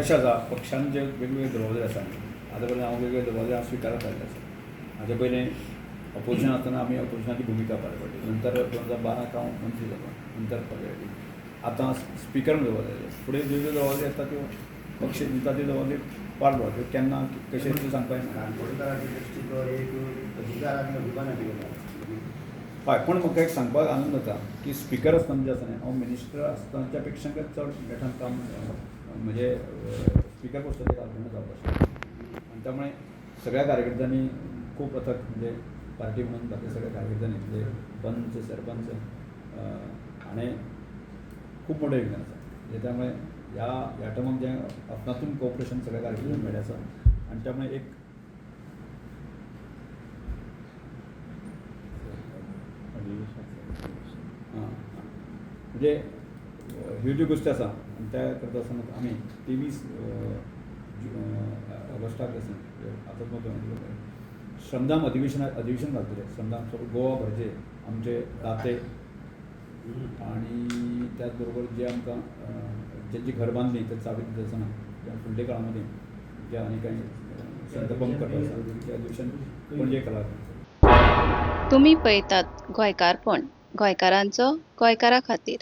पक्ष आसा पक्षान जे वेगवेगळे दरवाजे आसा आतां पर्यंत हांव वेगवेगळे दरवाजे स्विकारत आयिल्ले आसा. हाजे पयलीं ऑपोजिशन आसतना आमी ऑपोजिशनाची भुमिका पार पडली. नंतर 2012 हांव मंत्री जालो. नंतर पडली आतां स्पिकर म्हणून दरवाजे आयले. फुडें ज्यो ज्यो दरवाजे येता त्यो पक्ष दिता त्यो दरवाजे पार पडटा. केन्ना कशें तें सांगपाक येना. काणकोणकाराच्या दृश्टीक एक अधिकार आनी अभिमान दिला. हय, पूण म्हाका एक सांगपाक आनंद जाता की स्पिकर आसतना जे आसा न्ही हांव मिनिस्टर आसतनाच्या पेक्षा चड बेठान काम म्हणजे स्पिकर पोस्टाचेर आसतना जावपाक शकता. आनी त्यामुळे सगळ्या कार्यकर्त्यांनी खूप पथक म्हणजे पार्टी म्हणून बाकी सगळ्या कार्यकर्त्यांनी म्हणजे पंच सरपंच हाणें खूप मोठें योगदान आसा. म्हणजे त्यामुळे ह्या टर्माक जें आपणातून कोऑपरेशन सगळ्या कार्यकर्त्यांनी मेळ्ळें आसा आनी त्यामुळे एक म्हणजे ह्यो ज्यो गोश्टी आसा आनी त्या करता आसतना आमी 23 ऑगस्टाक आतां श्रमदान अधिवेशन घालतले. श्रमदान सगळं गोवा भरचे आमचे दाते आणि त्याच बरोबर जे आमकां ज्यांची घर बांदली ते चावी दिता आसतना किंवा फुडल्या काळामध्ये जे आनी काही संदर्भम करता आसा ते अधिवेशन पणजे कला. तुम्ही पळयतात गोंयकारपण, गोंयकारांचो गोंयकारा खातीर.